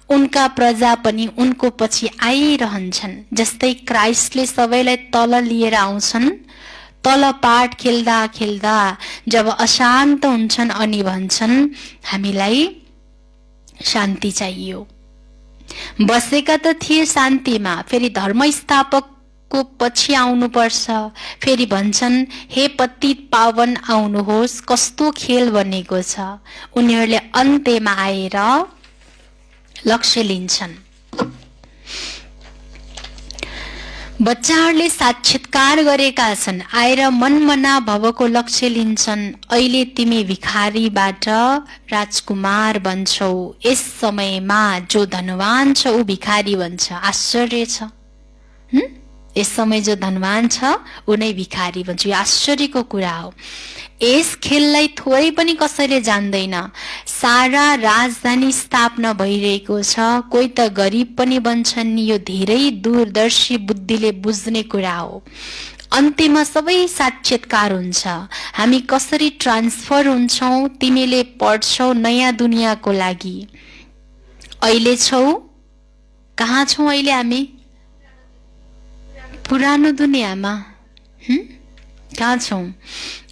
उनका प्रजा पनि उनको पछि आइरहन्छन्। जस्तै क्राइस्टले सबैलाई तल लिएर आउँछन्। तल पाठ खेल्दा खेल्दा जब अशान्त हुन्छन् अनि भन्छन् हामीलाई शान्ति चाहियो। बसेका त थिए शान्तिमा, फेरि धर्म स्थापकको पछि आउनुपर्छ। फेरि भन्छन् हे पतित पावन आउनुहोस्, कस्तो खेल बनेको छ। उनीहरूले अन्त्यमा आएर लक्ष्य लिन्छन्। बच्चाहरूले साक्षात्कार गरेका छन्, आएर मनमना भवको लक्ष्य लिन्छन्। अहिले तिमी भिखारीबाट राजकुमार बन्छौ। यस समयमा जो धनवान छ ऊ भिखारी बन्छ। आश्चर्य छ। यस समय जो धनवान छ ऊ नै भिखारी बन्छ। यो आश्चर्यको कुरा हो। यस खेललाई थोरै पनि कसैले जान्दैन। सारा राजधानी स्थापना भइरहेको छ। कोही त गरिब पनि बन्छन्। यो धेरै दूरदर्शी बुद्धिले बुझ्ने कुरा हो। अन्त्यमा सबै साक्षात्कार हुन्छ। हामी कसरी ट्रान्सफर हुन्छौँ? तिमीले पढ्छौ नयाँ दुनियाँको लागि। अहिले छौ कहाँ छौ? अहिले हामी पुरानो दुनियाँमा। कहाँ छौ?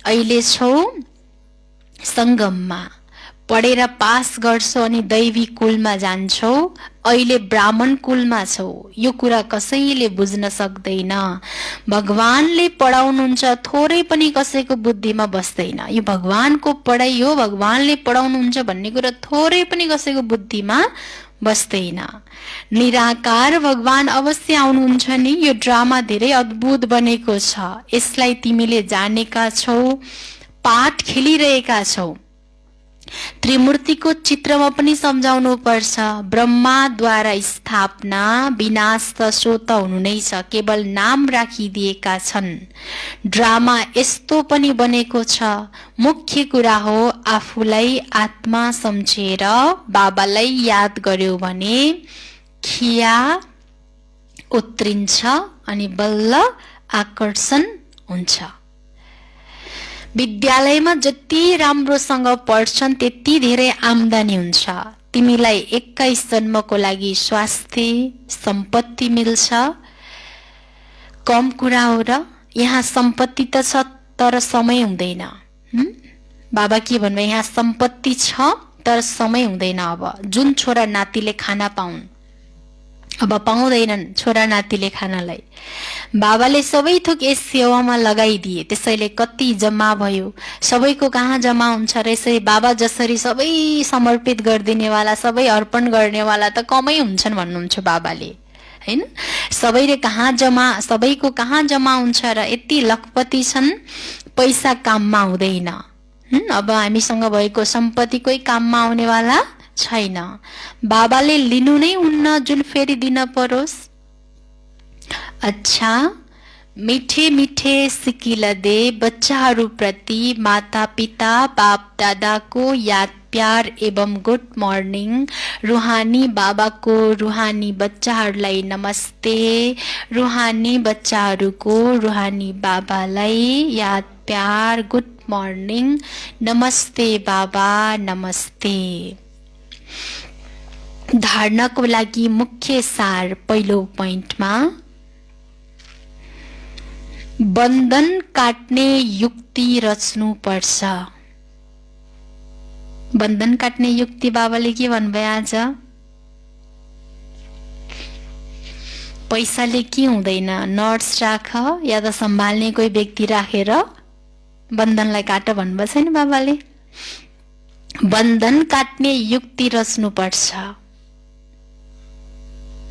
अहिले छौ सङ्गममा। पढेर पास गर्छौ अनि दैवी कुलमा जान्छौ, अहिले ब्राह्मण कुलमा छौ। यो कुरा कसैले बुझ्न सक्दैन। भगवानले पढाउनुहुन्छ, थोरै पनि कसैको बुद्धिमा बस्दैन। यो भगवानको पढाइ हो, भगवानले पढाउनुहुन्छ भन्ने कुरा थोरै पनि कसैको बुद्धिमा बस्दैन। निराकार भगवान अवश्य आउनुहुन्छ नि। यो ड्रामा धेरै अद्भुत बनेको छ। यसलाई तिमीले जानेका छौ, पाठ खेलिरहेका छौ। त्रिमूर्तिको चित्रमा पनि सम्झाउनु पर्छ। ब्रह्माद्वारा स्थापना, विनाश त स्वत हुनु नै छ, केवल नाम राखिदिएका छन्। ड्रामा यस्तो पनि बनेको छ। मुख्य कुरा हो आफूलाई आत्मा सम्झेर बाबालाई याद गर्यो भने खिया उत्रिन्छ अनि बल्ल आकर्षण हुन्छ। विद्यालयमा जति राम्रोसँग पढ्छन् त्यति धेरै आम्दानी हुन्छ। तिमीलाई 21 जन्मको लागि स्वास्थ्य सम्पत्ति मिल्छ। कम कुरा हो र? यहाँ सम्पत्ति त छ तर समय हुँदैन। बाबा के भन्नु, यहाँ सम्पत्ति छ तर समय हुँदैन। अब जुन छोरा नातिले खाना पाउन्, अब पाउँदैनन् छोरा नातिले खानालाई। बाबाले सबै थोक यस सेवामा लगाइदिए, त्यसैले कति जम्मा भयो। सबैको कहाँ जम्मा हुन्छ र? यसरी बाबा जसरी सबै समर्पित गरिदिनेवाला, सबै अर्पण गर्नेवाला त कमै हुन्छन् भन्नुहुन्छ बाबाले, हैन? सबैको कहाँ जम्मा हुन्छ र? यति लखपति छन्, पैसा काममा हुँदैन। अब हामीसँग भएको सम्पत्ति कोही काममा आउनेवाला छैन। बाबाले लिनु नै हुन्न जुन फेरि दिन परोस्। अच्छा, मिठे मिठे सिकिल दे बच्चाहरू प्रति माता पिता बाप दादाको याद प्यार एवं गुड मर्निङ। रुहानी बाबाको रुहानी बच्चाहरूलाई नमस्ते। रुहानी बच्चाहरूको रुहानी बाबालाई याद प्यार गुड मर्निङ। नमस्ते बाबा, नमस्ते। धारणाको लागि मुख्य सार पहिलो पोइन्टमा बन्धन काट्ने युक्ति रच्नु पर्छ। बन्धन काट्ने युक्ति बाबाले के भन्नुभयो आज? पैसाले के हुँदैन, नर्स राख या त सम्हाल्ने कोही व्यक्ति राखेर बन्धनलाई काट भन्नुभएको छैन बाबाले? बन्धन काट्ने युक्ति रच्नु पर्छ।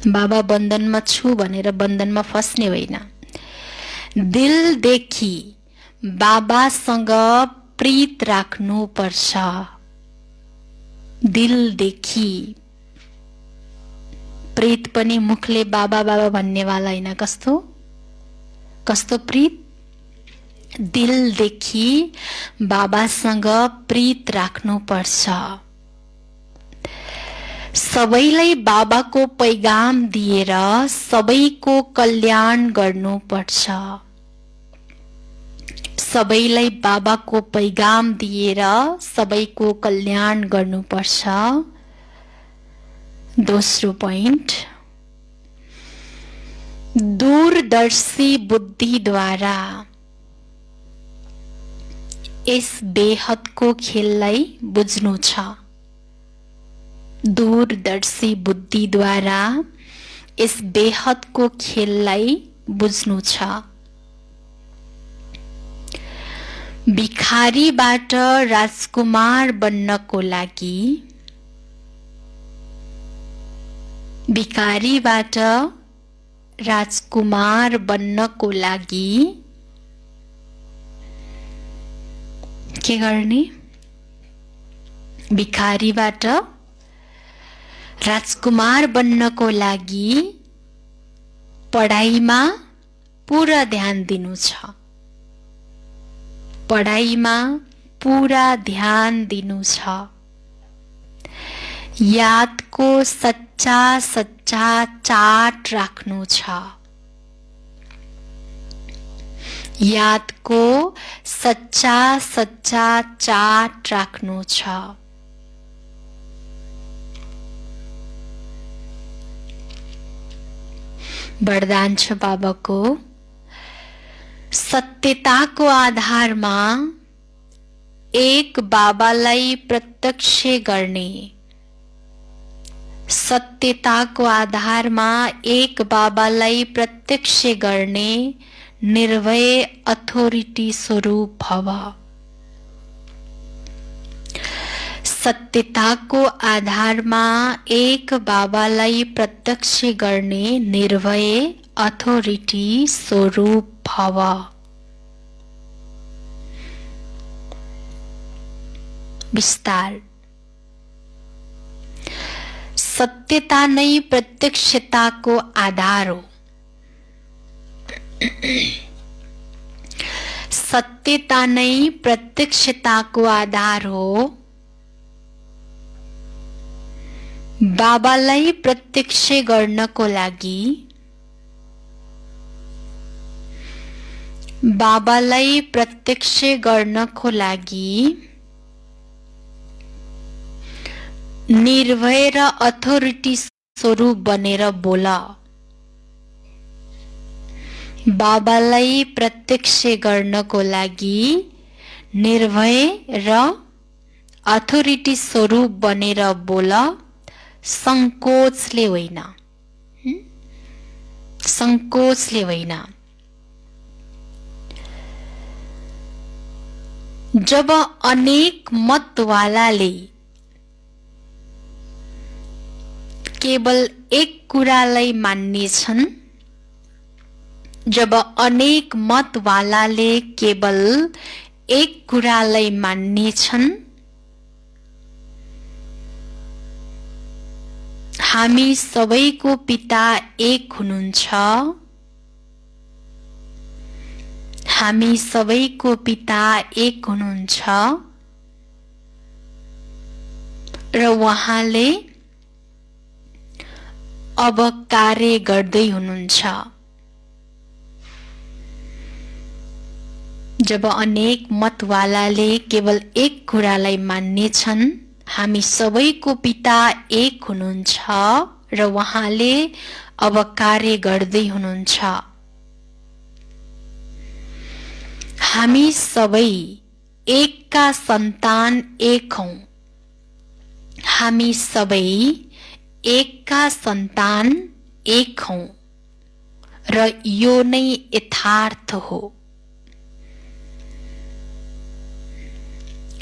बाबा बन्धनमा छु भनेर बन्धनमा फस्ने होइन। दिलदेखि बाबासँग प्रीत राख्नु पर्छ। दिलदेखि। प्रीत पनि मुखले बाबा बाबा भन्नेवाला होइन। कस्तो कस्तो प्रीत? दिलदेखि बाबासँग प्रीत राख्नु पर्छ। सबैलाई बाबाको पैगाम दिएर सबैको कल्याण गर्नु पर्छ। सबैलाई बाबाको पैगाम दिएर सबैको कल्याण गर्नु पर्छ। दोस्रो पोइन्ट, दूरदर्शी बुद्धिद्वारा यस बेहदको खेललाई बुझ्नु छ। दूरदर्शी बुद्धिद्वारा यस बेहदको खेललाई बुझ्नु छ। भिखारीबाट राजकुमार बन्नको लागि, भिखारीबाट राजकुमार बन्नको लागि के गर्ने? भिखारीबाट राजकुमार बन्नको लागि पढाइमा पूरा ध्यान दिनु छ। पढाइमा पूरा ध्यान दिनु छ। यादको सच्चा सच्चा चाट राख्नु छ। यादको सच्चा सच्चा चाट राख्नु छ। वरदान छ बाबाको, सत्यताको आधारमा एक बाबालाई प्रत्यक्ष गर्ने, सत्यताको आधारमा एक बाबालाई प्रत्यक्ष गर्ने निर्भय अथोरिटी स्वरूप भव। सत्यताको आधारमा एक बाबालाई प्रत्यक्ष गर्ने निर्भय अथोरिटी स्वरूप भव। विस्तार। सत्यता नै प्रत्यक्षताको आधार हो। सत्यता नै प्रत्यक्षताको आधार हो। बाबालाई प्रत्यक्ष गर्नको लागि, बाबालाई प्रत्यक्ष गर्नको लागि निर्भय र अथोरिटी स्वरूप बनेर बोल। बाबालाई प्रत्यक्ष गर्नको लागि निर्भय र अथोरिटी स्वरूप बनेर बोल, संकोचले होइन। संकोचले होइन। जब अनेक मतवालाले केवल एक कुरालाई मान्नेछन्, जब अनेक मतवालाले केवल एक कुरालाई मान्नेछन्, हामी सबैको पिता एक हुनुहुन्छ, हामी सबैको पिता एक हुनुहुन्छ र उहाँले अब कार्य गर्दै हुनुहुन्छ। जब अनेक मतवालाले केवल एक कुरालाई मान्नेछन्, हामी सबैको पिता एक हुनुहुन्छ र उहाँले अब कार्य गर्दै हुनुहुन्छ। हामी सबै एकका सन्तान एक हौं। हामी सबै एकका सन्तान एक हौं र यो नै यथार्थ हो।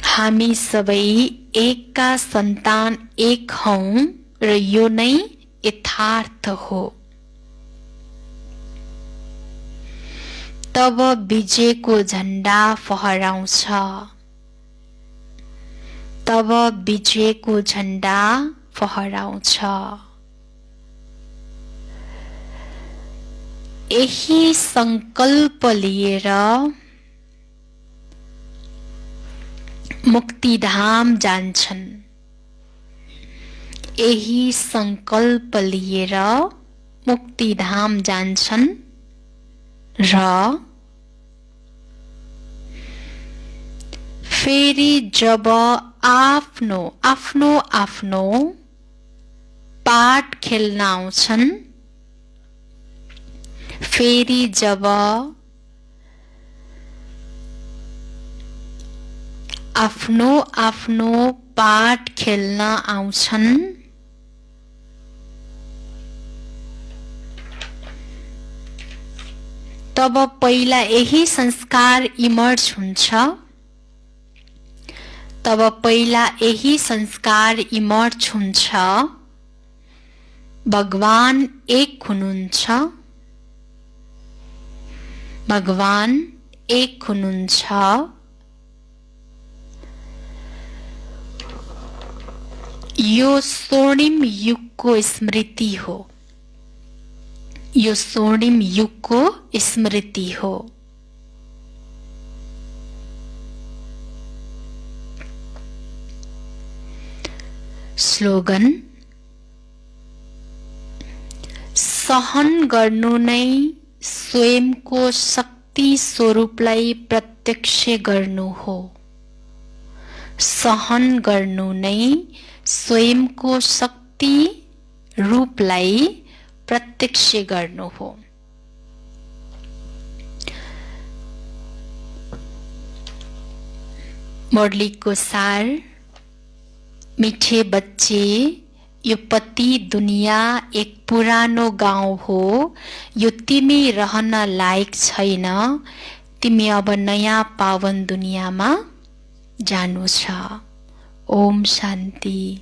हामी सबै एकका सन्तान एक हौं र यो नै यथार्थ हो। तब विजयको झण्डा फहराउँछ। तब विजयको झण्डा फहराउँछ। यही संकल्प लिएर मुक्तिधाम जान्छन्। यही संकल्प लिएर मुक्तिधाम जान्छन् र फेरि जब आफ्नो आफ्नो आफ्नो पाठ खेल्न आउँछन्, फेरि जब आफ्नो आफ्नो पाठ खेल्न आउँछन्, तब पहिला यही संस्कार इमर्ज हुन्छ। तब पहिला यही संस्कार इमर्ज हुन्छ। भगवान एक हुनुहुन्छ। भगवान एक हुनुहुन्छ। यो स्वर्णिम युगको स्मृति हो। यो स्वर्णिम युगको स्मृति हो। स्लोगन। सहन गर्नु नै स्वयंको शक्ति स्वरूपलाई प्रत्यक्ष गर्नु हो। सहन गर्नु नै स्वयंको शक्ति रूपलाई प्रत्यक्ष गर्नु हो। मुरलीको सार, मिठे बच्चे, यो पति दुनिया एक पुरानो गाउँ हो, यो तिमी रहन लायक छैन, तिमी अब नयाँ पावन दुनियाँमा जानु छ। ओम शान्ति।